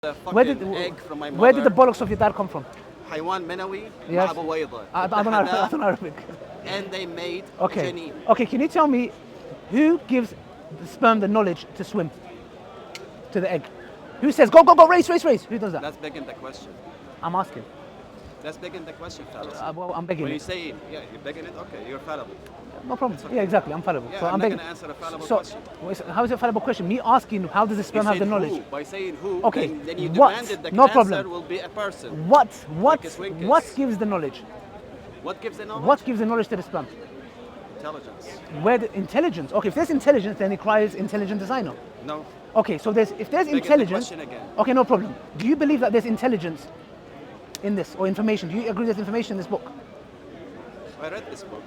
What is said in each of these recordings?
the Where fucking egg from my mother. Where did the bollocks of your dad come from? حيوان منوي Yes. مع بويضة. I don't know Arabic. And they made Okay. janin. Okay, can you tell me who gives the sperm the knowledge to swim to the egg? Who says, go, go, go, race, race, race? Who does that? That's begging the question. I'm asking. That's begging the question, fellas. Well, I'm begging When you it. say, yeah, you're begging it, okay, you're fallible. No problem. Yeah, exactly. I'm fallible. Yeah, So I'm I'm not begging. going to answer a fallible So, question. how is it a fallible question? Me asking, how does the sperm You have the said knowledge? who. By saying who, Okay, then you what? demanded the No answer problem. will be a person. What Swinkus. what gives the knowledge? What gives the knowledge? What gives the knowledge to the sperm? Intelligence. Where the intelligence? Okay, if there's intelligence, then it requires intelligent designer. No. Okay, so if there's Begging the intelligence, question again. okay, no problem. Do you believe that there's intelligence in this or information? Do you agree there's information in this book? I read this book.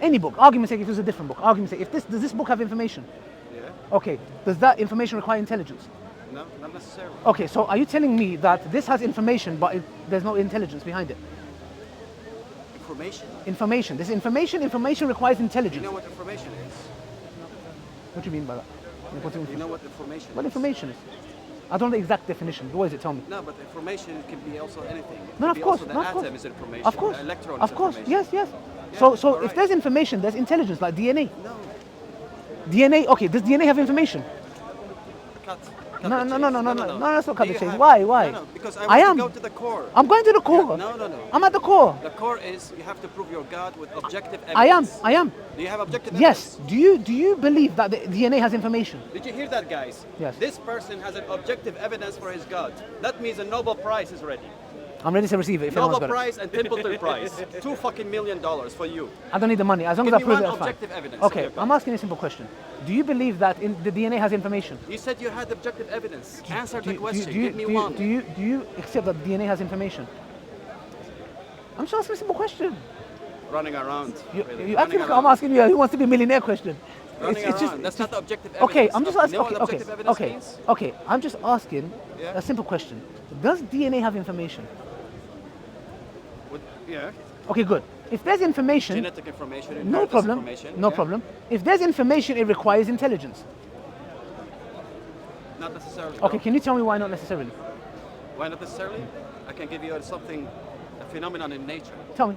Any book. Argument's sake, if it was a different book. Argument's sake, does this book have information? Yeah. Okay, does that information require intelligence? No, not necessarily. Okay, so are you telling me that this has information, but there's no intelligence behind it? Information? Information. This information requires You intelligence. know what information is? What do you mean by that? You know what information What is? information is? I don't know the exact definition. What is it? Tell me. No, but information can be also anything. It No, can of be course. Also No, the of course. atom is information. Of course. The electron Of is course. information. Yes, yes. Yeah, So all if right. there's information, there's intelligence, like DNA. No. DNA. Okay. Does DNA have information? Cut. No, that's not cut Do the you chase. have- Why? No, because I I want am. to go to the core. I'm going to the core. No. I'm at the core. The core is you have to prove your God with objective I am. evidence. I am. Do you have objective Yes. evidence? Do you believe that the DNA has information? Did you hear that, guys? Yes. This person has an objective evidence for his God. That means a Nobel Prize is ready. I'm ready to receive it. If Nobel anyone's got it. Prize and Templeton Prize. $2 fucking million for you. I don't need the money. As long Give as I me prove one it, that's fine. objective evidence. Okay. Okay, I'm asking a simple question. Do you believe that the DNA has information? You said you had objective evidence. Answer Do the you- question. do you- Give me do you- one. Do you accept that DNA has information? I'm just asking a simple question. Running around. You really. acting Running like I'm around. asking you who wants to be a millionaire question. Running around. That's not the objective evidence. Okay, I'm just You asking. know what objective evidence means? Okay. I'm just asking Yeah. a simple question. Does DNA have information? Yeah. Okay, good. If there's information, Genetic information. no inheritance problem. information, No yeah. problem. If there's information, it requires intelligence. Not necessarily. Okay, no. can you tell me why not necessarily? Why not necessarily? I can give you something, a phenomenon in nature. Tell me.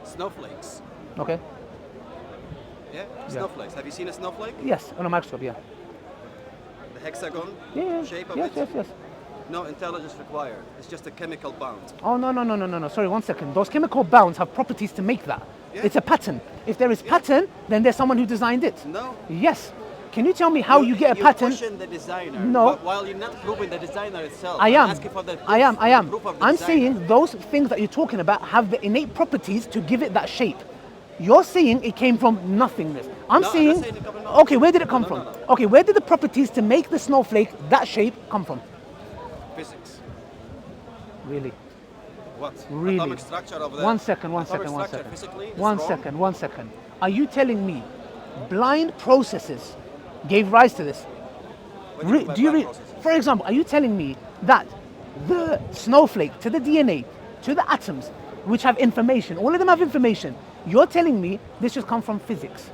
Snowflakes. Okay. Yeah? Snowflakes. Have you seen a snowflake? Yes, on a microscope. Yeah. The hexagon Yeah. shape of Yes. it? Yes. No intelligence required. It's just a chemical bond. Oh no. Sorry, 1 second. Those chemical bonds have properties to make that. Yeah. It's a pattern. If there is pattern, then there's someone who designed it. No. Yes. Can you tell me how you get a pattern? You question the designer. No. But while you're not proving the designer itself. I I'm am. asking for the proof, I am. proof of the I'm designer. saying those things that you're talking about have the innate properties to give it that shape. You're saying it came from nothingness. I'm No, I'm saying, not saying it came from nothing. okay, where did it come No, from? no. Okay, where did the properties to make the snowflake that shape come from? Physics. Really? What? Really? Atomic structure of the... One second. atomic structure physically is One wrong? second. Are you telling me blind processes gave rise to this? What do you mean by blind processes? For example, are you telling me that the snowflake to the DNA, to the atoms, which have information, all of them have information, you're telling me this just comes from physics?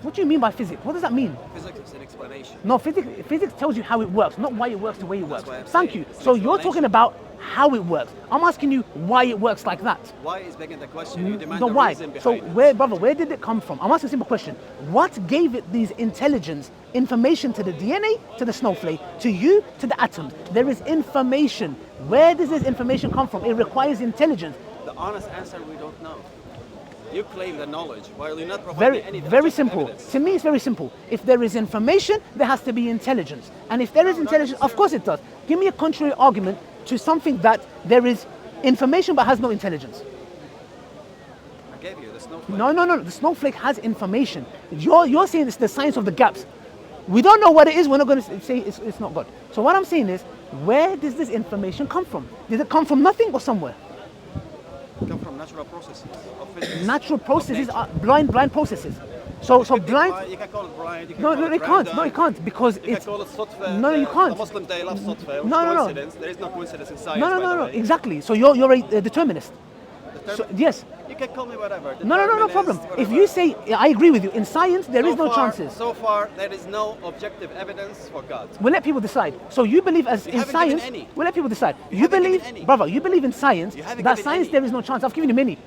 What do you mean by physics? What does that mean? Physics is an explanation. No, physics tells you how it works, not why it works the way it works. why I'm Thank saying you. it's an So you're explanation. talking about how it works. I'm asking you why it works like that. Why is begging the question? You demand No, the why? reason So behind it. where did it come from? I'm asking a simple question. What gave it these intelligence, information to the DNA, to the snowflake, to you, to the atoms? There is information. Where does this information come from? It requires intelligence. The honest answer, we don't know. You claim the knowledge while you're not providing any Very objective simple. evidence. To me, it's very simple. If there is information, there has to be intelligence. And if there is No, not intelligence, of course it does. Give me a contrary argument to something that there is information but has no intelligence. I gave you the snowflake. No. The snowflake has information. You're saying it's the science of the gaps. We don't know what it is. We're not going to say it's not God. So what I'm saying is, where does this information come from? Did it come from nothing or somewhere? Come from natural processes of physics. Natural processes of are nature. blind processes. So You can blind. You can call it blind. You can No, call no, it it can't. random, No, it can't because You it's. can call it صدفة. No, you can't. The Muslim they love صدفة. No. Coincidence. There is no coincidence in science. No, by the way. exactly. So you're a determinist. Yes. You can call me whatever. No problem. Determinist, If whatever. you say, I agree with you, in science there is no chances. So far, there is no objective evidence for God. We'll let people decide. So you believe in haven't given science, any. we'll let people decide. You haven't given believe, any. brother, you believe in science, You haven't that given science any. there is no chance. I've given you many.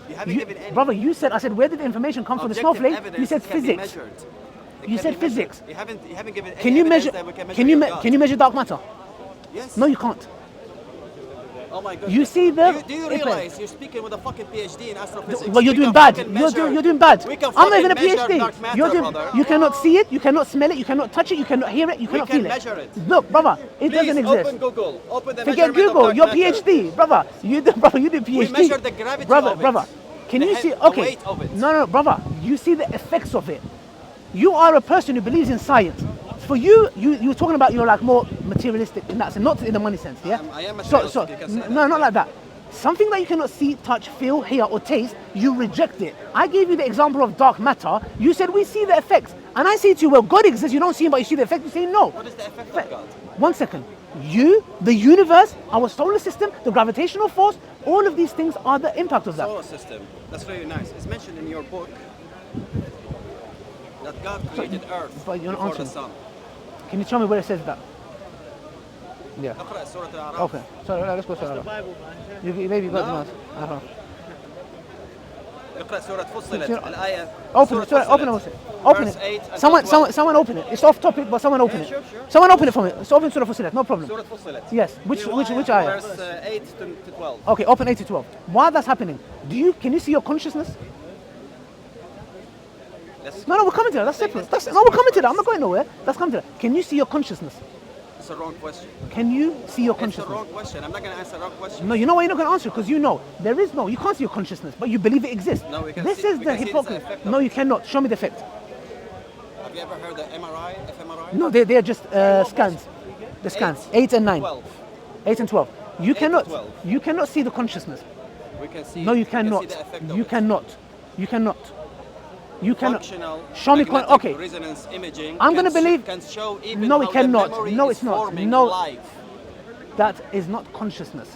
You haven't given any. Brother, you said, I said, where did the information come from? The Objective snowflake? evidence You said can be physics. measured. It You can said be measured. physics. You haven't given any Can you evidence measure, that we can measure can you, your God. can you measure dark matter? Yes. No, you can't. Oh my goodness. You see the... Do you realize you're speaking with a fucking PhD in astrophysics? Well, you're We doing can bad. fucking You're measure- doing bad. We can I'm not even a fucking measure PhD. dark matter, You're doing, brother. you cannot see it, you cannot smell it, you cannot touch it, you cannot hear it, you cannot can feel measure it. it. Look, brother, it Please doesn't exist. open Google. Open the Forget measurement of Google, dark you're matter. PhD, brother. Brother, you do PhD. We measure the gravity brother, of it. Brother, can The you head- see? the Okay. weight of it. No, brother, you see the effects of it. You are a person who believes in science. For you're talking about you're like more materialistic in that sense, not in the money sense, yeah? I am So, materialistic, you can say no, that. not like that. Something that you cannot see, touch, feel, hear, or taste, you reject it. I gave you the example of dark matter. You said we see the effects, and I say to you, well, God exists. You don't see him, but you see the effect. You say no. What is the effect of God? 1 second. You, the universe, our solar system, the gravitational force, all of these things are the impact of that. Solar system. That's really nice. It's mentioned in your book that God created Earth but you're not before the answering. sun. Can you tell me where it says that? Yeah. اقرأ سورة الأعراف. Okay. Sorry, let's go. Sorry. Maybe you got No. the answer. اقرأ سورة فصلت سورة- الآية. Open سورة it. Sorry, open فصلت. it. Open Verse it. 8 and 12. Someone open it. It's off topic, but someone open Yeah, it. sure. Someone open it for me. It's open Surah Fussilat, no problem. سورة فصلت. Yes. Which ayah? Verse 8 to 12. Okay, open 8 to 12. While that's happening, can you see your consciousness? Let's- No, we're coming to that. That's separate. We're coming to that. I'm not going nowhere. Let's come to that. Can you see your consciousness? It's a wrong question. Can you see your It's a consciousness? wrong question. I'm not going to answer wrong question. No, you know why you're not going to answer? Because you know there is no. You can't see your consciousness, but you believe it exists. No, we can This see- is we the can see the hypocrisy. effect of No, it. you cannot. Show me the effect. Have you ever heard the MRI, fMRI? No, they're just scans. The scans. 8 and 9. 12. 8 and 12. You 8 to cannot. 12. You cannot see the consciousness. We can see. No, you we can cannot. see the effect of You it. cannot. You cannot. You cannot. Functional Show me. magnetic Okay. resonance imaging. I'm gonna believe- Can show even No, how it cannot. the memory No, is it's not. forming No. live. That is not consciousness.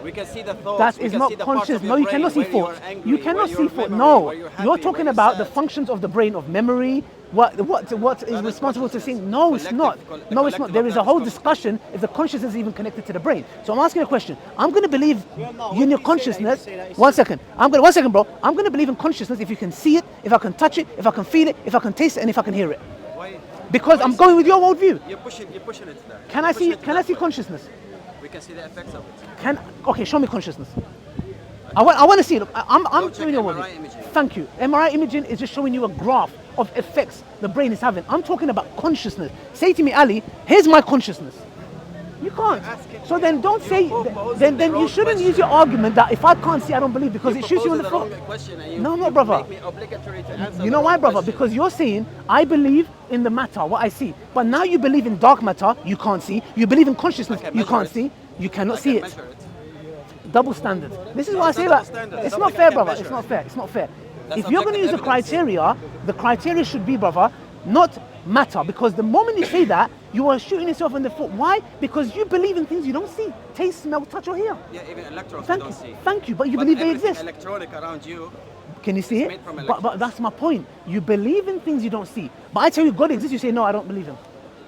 We can see the thoughts. That we is can not see the parts conscious. of No, your you brain cannot see where you are thoughts. angry, You where cannot you're see thoughts. memory, No, where you're happy, you're where talking you're about the sad. functions of the brain of memory. What is That is responsible to consciousness. seeing? No, it's Collective- not. the No, it's not. collective There of is that a is whole consciousness. discussion if the consciousness is even connected to the brain. So I'm asking a question. I'm going to believe in your consciousness. 1 second. 1 second, bro. I'm going to believe in consciousness if you can see it, if I can touch it, if I can feel it, if I can taste it, and if I can hear it. Why? Because why I'm is going with your worldview. You're pushing it there. Can I You're pushing see? it Can I that see way. consciousness? We can see the effects of it. Okay, show me consciousness. I want to see it. Look, I'm check doing your MRI worldview. imaging. Thank you. MRI imaging is just showing you a graph of effects the brain is having. I'm talking about consciousness. Say to me, Ali, here's my consciousness. You can't. asking So me. then don't You're say. proposing Then the you wrong shouldn't use question. your argument that if I can't see, I don't believe because it shoots you in the proposing foot. wrong question and No, you brother. make me obligatory to answer You the know why, wrong brother? question. Because you're saying I believe in the matter, what I see, but now you believe in dark matter, you can't see. You believe in consciousness, I can you measure can't it. see. You cannot I see can it. measure it. Double standard. This is No, why I it's say not that. double standard. It's Something not I fair, can brother. measure. It's not fair. It's not fair. That's If you're going to use objective the criteria should be, brother, not matter. Because the moment you say that, you are shooting yourself in the foot. Why? Because you believe in things you don't see, taste, smell, touch, or hear. Yeah, even electrons Thank we you. don't see. Thank you. But you But believe they everything exist. electronic around you. Can you see It's it? made from But electrons. that's my point. You believe in things you don't see. But I tell you God exists, you say, no, I don't believe him.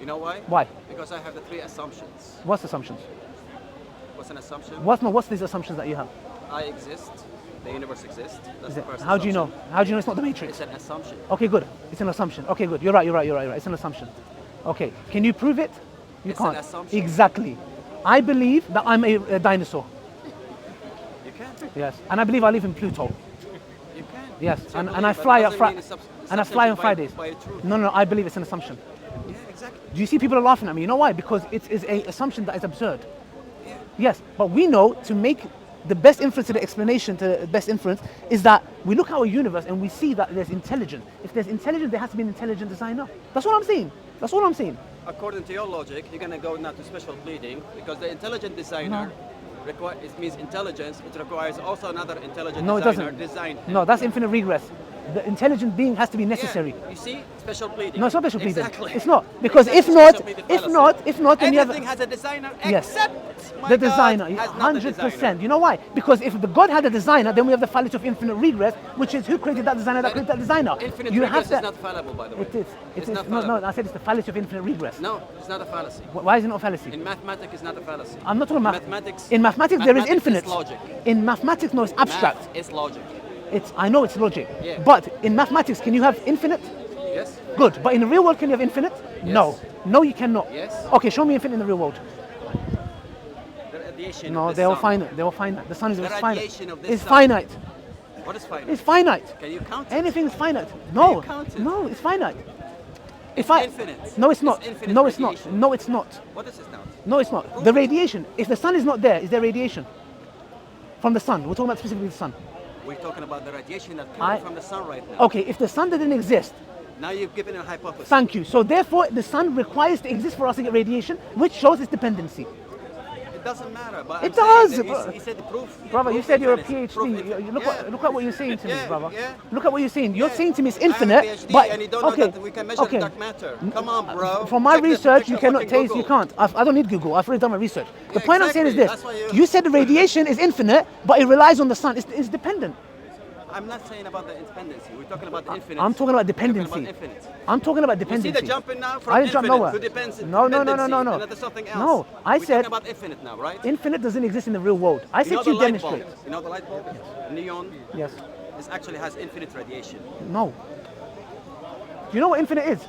You know why? Why? Because I have the 3 assumptions. What's assumptions? What's an assumption? What's these assumptions that you have? I exist. The universe exists. That's Is the it- first How do you know? assumption. How do you know it's not the Matrix? It's an assumption. Okay, good. It's an assumption. Okay, good. You're right. It's an assumption. Okay. Can you prove it? You It's an can't. assumption. Exactly. I believe that I'm a dinosaur. You can. Yes. And I believe I live in Pluto. You can. Yes. It's your And belief, I but fly it on doesn't Friday. mean it's And I fly on substantiated Fridays. by a truth. No, I believe it's an assumption. Yeah, exactly. Do you see people are laughing at me? You know why? Because it is an assumption that is absurd. Yeah. Yes, but we know to make the best inference to the explanation to the best inference is that we look at our universe and we see that there's intelligence. If there's intelligence, there has to be an intelligent designer. That's what I'm saying. That's all I'm saying. According to your logic, you're gonna go now to special pleading because the intelligent designer it means intelligence. It requires also another intelligent No, it designer doesn't. design. No, that's infinite regress. The intelligent being has to be necessary. Yeah. You see, special pleading. No, it's not special pleading. Exactly. It's not because Exactly. if not, then you have Everything has a designer Yes. except my the God designer. has not the designer. 100%. You know why? Because if the God had a designer, then we have the fallacy of infinite regress, which is who created that designer that created that designer. Infinite you regress have to, is not fallible, by the way. It is. It's It is. not No, fallible. I said it's the fallacy of infinite regress. No, it's not a fallacy. Why is it not a fallacy? In mathematics, it's not a fallacy. I'm not talking about mathematics. In mathematics, there is mathematics infinite. Is logic. In mathematics, no, it's abstract. Math is logic. I know it's logic. Yeah. But in mathematics, can you have infinite? Yes. Good. But in the real world, can you have infinite? No. No, you cannot. Yes. Okay, show me infinite in the real world. The radiation. No, of they're all sun. finite. They're all finite. The sun is The finite. radiation of this It's sun. finite. What is finite? It's finite. Can you count it? Anything is finite. No. you count it? No, it's finite. It's infinite. No, it's not. It's infinite No, it's not. radiation. No, it's not. What is this now? No, it's not. The radiation. If the sun is not there, is there radiation from the sun? We're talking about specifically the sun. We're talking about the radiation that comes from the sun right now. Okay, if the sun didn't exist, Now you've given a hypothesis. thank you. So therefore, the sun requires to exist for us to get radiation, which shows its dependency. It doesn't matter. But It I'm saying does, that bro. he said the proof. Brother, you proof said you're a infinity. PhD. Proof You- infinity. Look at what you're saying to me, Yeah, brother. yeah. Look at what you're saying. You're Yeah. saying to me it's I have a infinite, PhD but and you don't okay, know that we can measure okay. dark matter. Come on, bro. From my Check the- research, check you the cannot fucking taste. You Google. can't. I don't need Google. I've already done my research. The Yeah, point I'm saying is exactly. this: That's why you said the radiation is infinite, but it relies on the sun. It's dependent. I'm not saying about the independency. We're talking about the infinite. I'm talking about We're talking dependency. about infinite. I'm talking about You see dependency. the jumping now from I didn't jump infinite nowhere. to dependency. No. And to something else. No, I We're said talking about infinite now, right? infinite doesn't exist in the real world. I You said know to the light bulb? demonstrate. You know the light bulb? Neon. Yes. This actually has infinite radiation. No. Do you know what infinite is?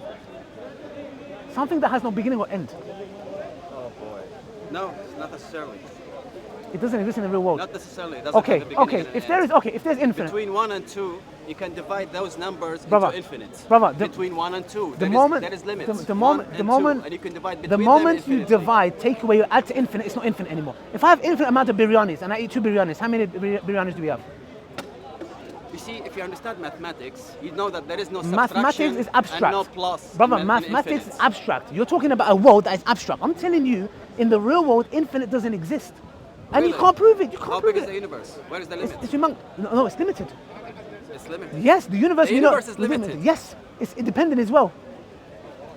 Something that has no beginning or end. Oh boy. No, not necessarily. It doesn't exist in the real world. Not necessarily. It doesn't Okay, have a beginning okay. and an If there end. is, if there's infinite, Between 1 and 2, you can divide those numbers Brother, into infinite. brother, Between 1 and 2, the moment, there is limits. the 1 moment, and the 2, moment, and you can divide the between moment them you infinitely. divide, take away, you add to infinite, it's not infinite anymore. If I have infinite amount of biryanis and I eat 2 biryanis, how many biryanis do we have? You see, if you understand mathematics, you know that there is no Mathematics subtraction is abstract. and no plus. Brother, in mathematics is infinite. abstract. You're talking about a world that is abstract. I'm telling you, in the real world, infinite doesn't exist. And you Really? can't prove it. You can't How prove big is it. the universe? Where is the limit? It's no, it's limited. It's limited. Yes, the universe. The you know, universe is limited. Yes, it's independent as well.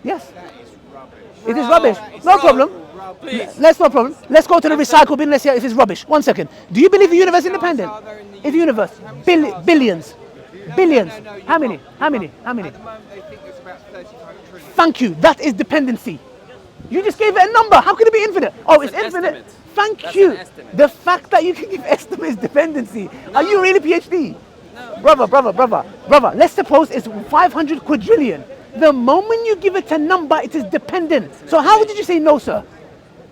Yes. That is rubbish. It is rubbish. That is No Bro, problem. Please. Let's no problem. Let's go to the recycle bin. Let's see if it's rubbish. 1 second. Do you believe the universe is stars independent? are there in the Is the universe universe? How many stars? billions? Billions. No, you're How many? wrong. How many? You're How wrong. many? At the moment, they think there's about 35 trillion. Thank you. That is dependency. You just gave it a number. How could it be infinite? Oh, it's an infinite. estimate. Thank That's you. an estimate. The fact that you can give estimate is dependency. Are you No. really PhD? No. Brother. Let's suppose it's 500 quadrillion. The moment you give it a number, it is dependent. So how did you say no, sir?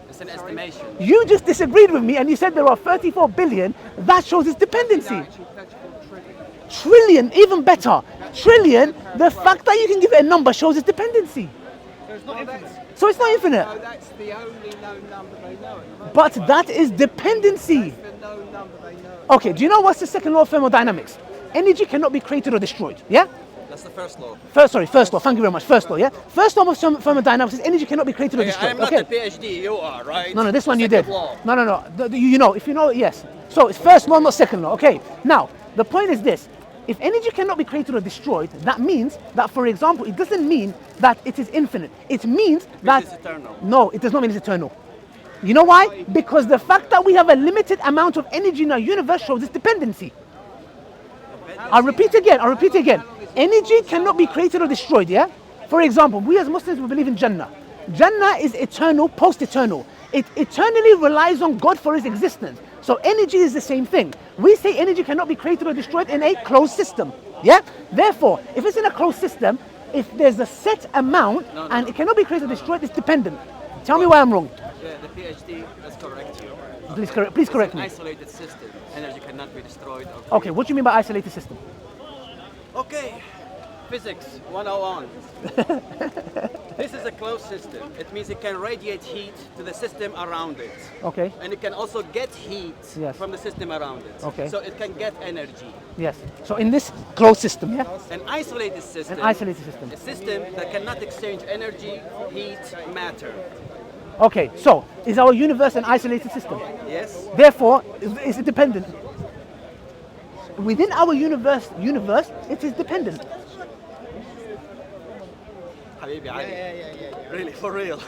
It's an estimation. You just disagreed with me and you said there are 34 billion. That shows its dependency. No, actually 34 trillion. Trillion, even better. Trillion, the fact that you can give it a number shows its dependency. So it's not infinite. So it's not infinite. No, that's the only known number they know at the moment. But that is dependency. That's the known number they know. Okay, do you know what's the second law of thermodynamics? Energy cannot be created or destroyed. Yeah? That's the first law. First law. Thank you very much. First law, yeah? First law of thermodynamics is energy cannot be created or Okay, destroyed. I'm not Okay. the PhD, you are, right? No, this one you Second did. law. No. You know, if you know it, yes. So it's first law, not second law. Okay. Now, the point is this. If energy cannot be created or destroyed, that means that, for example, it doesn't mean that it is infinite. It means that... it's eternal. No, it does not mean it's eternal. You know why? Because the fact that we have a limited amount of energy in our universe shows its dependency. I'll repeat again. Energy cannot be created or destroyed, yeah? For example, we as Muslims, we believe in Jannah. Jannah is eternal, post-eternal. It eternally relies on God for its existence. So energy is the same thing. We say energy cannot be created or destroyed in a closed system, yeah? Therefore, if it's in a closed system, if there's a set amount and it cannot be created or destroyed, it's dependent. Tell me why I'm wrong. Yeah, the PhD, let's correct you. Please correct An me. isolated system. Energy cannot be destroyed. Okay, what do you mean by isolated system? Okay, physics 101. This is a closed system. It means it can radiate heat to the system around it. Okay, And it can also get heat Yes. from the system around it. Okay. So it can get energy. yes. So in this closed system, yeah? An isolated system. An isolated system. A system that cannot exchange energy, heat, matter. Okay, so is our universe an isolated system? Yes? Therefore, is it dependent? within our universe, it is dependent. Habibi Ali. Really, for real.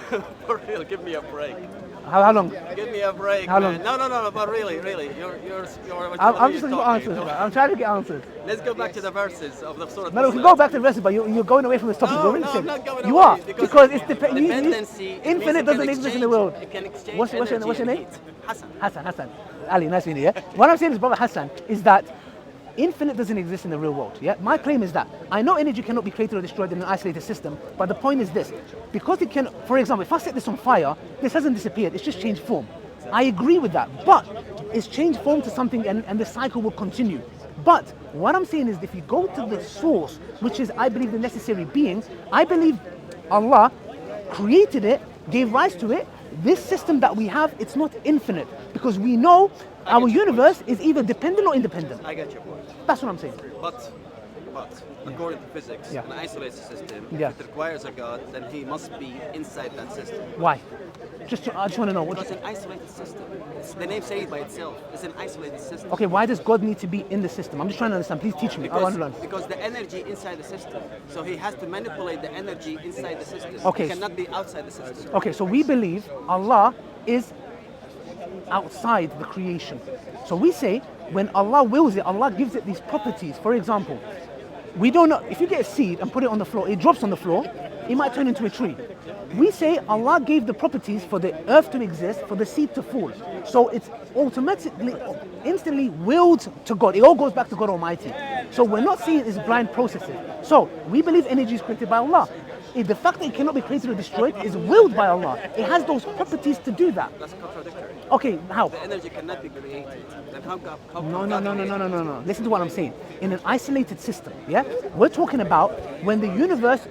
For real, give me a break. How long? Give me a break, How man. long? No, but really. You're I'm just looking for answers, man. I'm trying to get answers. Let's go back to the verses of the Surah. No, we can go back to the rest, but you're going away from this topic. No, We're no, already I'm not going You away, are, because it's dependency. It means infinite it doesn't can exist in the world. It can exchange What's your energy and name? heat. Hassan. Hassan. Ali, nice meeting you. Yeah? What I'm saying is, brother Hassan, is that infinite doesn't exist in the real world. Yeah, my claim is that I know energy cannot be created or destroyed in an isolated system, but the point is this: because it can, for example, if I set this on fire, this hasn't disappeared. It's just changed form. I agree with that, but it's changed form to something, and the cycle will continue. But what I'm saying is, if you go to the source, which is, I believe, the necessary being, I believe Allah created it, gave rise to it. This system that we have, it's not infinite, because we know our universe is either dependent or independent. I get your point. That's what I'm saying. But according to physics, Yeah. an isolated system, Yeah. if it requires a God, then he must be inside that system. Why? I just want to know. Because an isolated system, the name says it by itself, it's an isolated system. Okay, why does God need to be in the system? I'm just trying to understand. Please teach me. I want to learn. Because the energy inside the system, so he has to manipulate the energy inside the system. Okay. It cannot be outside the system. Okay, so we believe Allah is outside the creation. So we say when Allah wills it, Allah gives it these properties. For example, we don't know, if you get a seed and put it on the floor, it drops on the floor, it might turn into a tree. We say Allah gave the properties for the earth to exist, for the seed to fall. So it's automatically, instantly willed to God. It all goes back to God Almighty. So we're not seeing it as blind processes. So we believe energy is created by Allah. The fact that it cannot be created or destroyed is willed by Allah. It has those properties to do that. That's contradictory. Okay, how? The energy cannot be created. Then how No. Listen to what I'm saying. In an isolated system, yeah, we're talking about when the universe,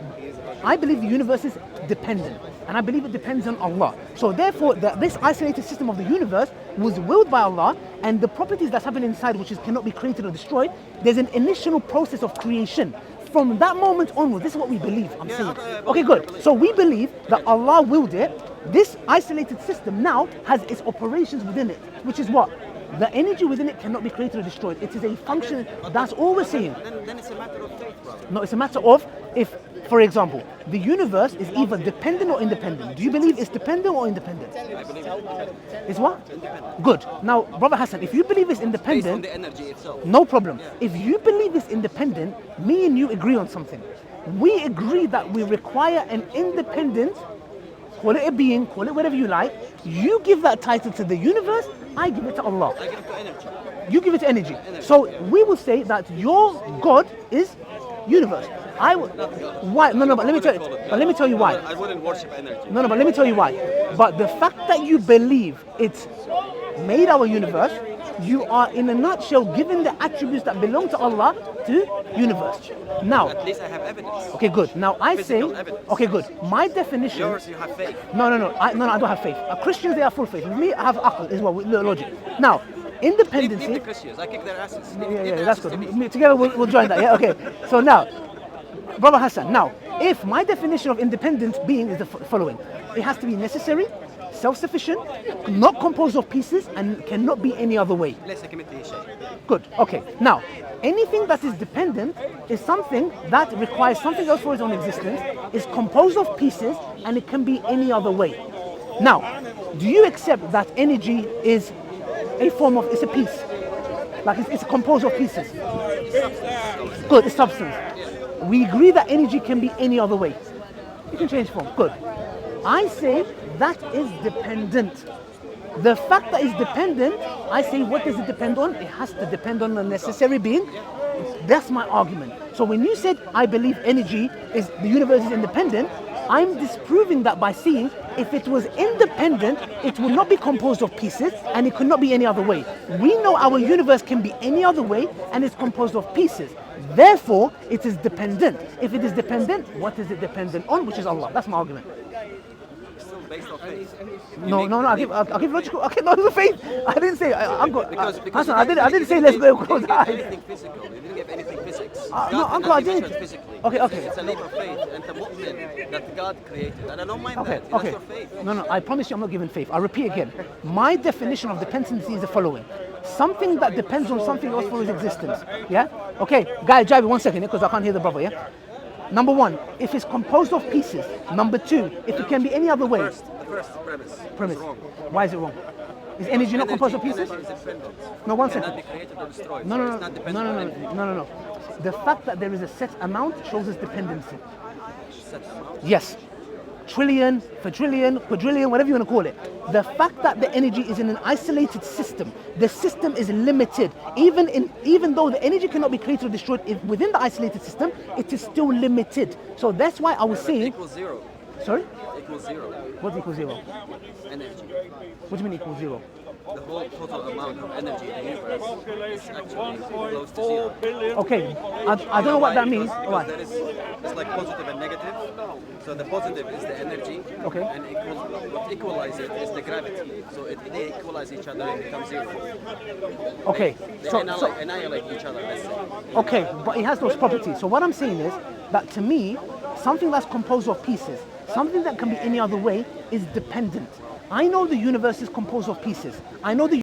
I believe the universe is dependent, and I believe it depends on Allah. So therefore, this isolated system of the universe was willed by Allah, and the properties that's happening inside, which cannot be created or destroyed, there's an initial process of creation. From that moment onwards, this is what we believe. I'm saying. Okay, good. So we believe that Allah willed it. This isolated system now has its operations within it, which is what? The energy within it cannot be created or destroyed. It is a function. That's all we're saying. Then it's a matter of faith, brother. No, it's a matter of if, for example, the universe is either dependent or independent. Do you believe it's dependent or independent? I believe it's It's what? Good. Now, Brother Hassan, if you believe it's based on independent, the energy itself. no problem. If you believe it's independent, me and you agree on something. We agree that we require an independent, call it a being, call it whatever you like. You give that title to the universe, I give it to Allah. I give it to energy. You give it to energy. So we will say that your God is universe. Why? No, but let me tell you. But let me tell you why. I wouldn't worship energy. No, but let me tell you why. But the fact that you believe it's made our universe, you are in a nutshell giving the attributes that belong to Allah to universe. Now, At least I have evidence. okay, good. Now I say, Physical evidence. okay, good. My definition. Yours, you have faith. No, I don't have faith. Christians, they have full faith. With me, I have aql as well, with logic. Now, independency. Leave the Christians. I kick their asses. Yeah, that's good. Together we'll join that. Yeah, okay. So now, Brother Hassan. Now, if my definition of independent being is the following, it has to be necessary, self-sufficient, not composed of pieces, and cannot be any other way. Good. Okay. Now, anything that is dependent is something that requires something else for its own existence, is composed of pieces, and it can be any other way. Now, do you accept that energy is a form of, it's a piece? Like it's composed of pieces? Good, it's substance. We agree that energy can be any other way. You can change form. Good. I say that is dependent. The fact that it's dependent, I say, what does it depend on? It has to depend on a necessary being. That's my argument. So when you said, I believe energy is, the universe is independent, I'm disproving that by saying, if it was independent, it would not be composed of pieces, and it could not be any other way. We know our universe can be any other way, and it's composed of pieces. Therefore, it is dependent. If it is dependent, what is it dependent on? Which is Allah. That's my argument. Based on faith. No, I give logical. Okay, no, it's a faith. I didn't say. I'm good. Because Hassan, I didn't say let's go close eyes. Anything physical. You didn't give anything physics. No, God Uncle, I cannot be didn't. measured physically. Okay. It's a leap of faith and the mu'min that God created. And I don't mind Okay, that. That's okay. your faith. No, I promise you I'm not giving faith. I'll repeat again. My definition of dependency is the following. something that depends on something else for its existence. Yeah? Okay, guys, Javi, 1 second, because I can't hear the brother, yeah? Number one, if it's composed of pieces. Number two, if it can be any other way. The first premise is wrong. Why is it wrong? Is energy not composed of pieces? Energy is dependent. No, 1 It second. cannot be created or destroyed. No, so no, it's no, not no, dependent on anything. no. The fact that there is a set amount shows us dependency. Set amount. Yes. Trillion, quadrillion, whatever you want to call it. The fact that the energy is in an isolated system, the system is limited. Even though the energy cannot be created or destroyed within the isolated system, it is still limited. So that's why I was saying. Equals zero. Sorry? Equals zero. What equals zero? Energy. What do you mean equals zero? The whole total amount of energy in the universe is actually close to zero. Okay, I don't know what that means. Because Right. it's like positive and negative. So the positive is the energy, Okay. and what equalizes it is the gravity. So they equalize each other and become zero. Okay, They so annihilate each other, let's say. okay, but it has those properties. So what I'm saying is that to me, something that's composed of pieces, something that can be any other way, is dependent. I know the universe is composed of pieces. I know the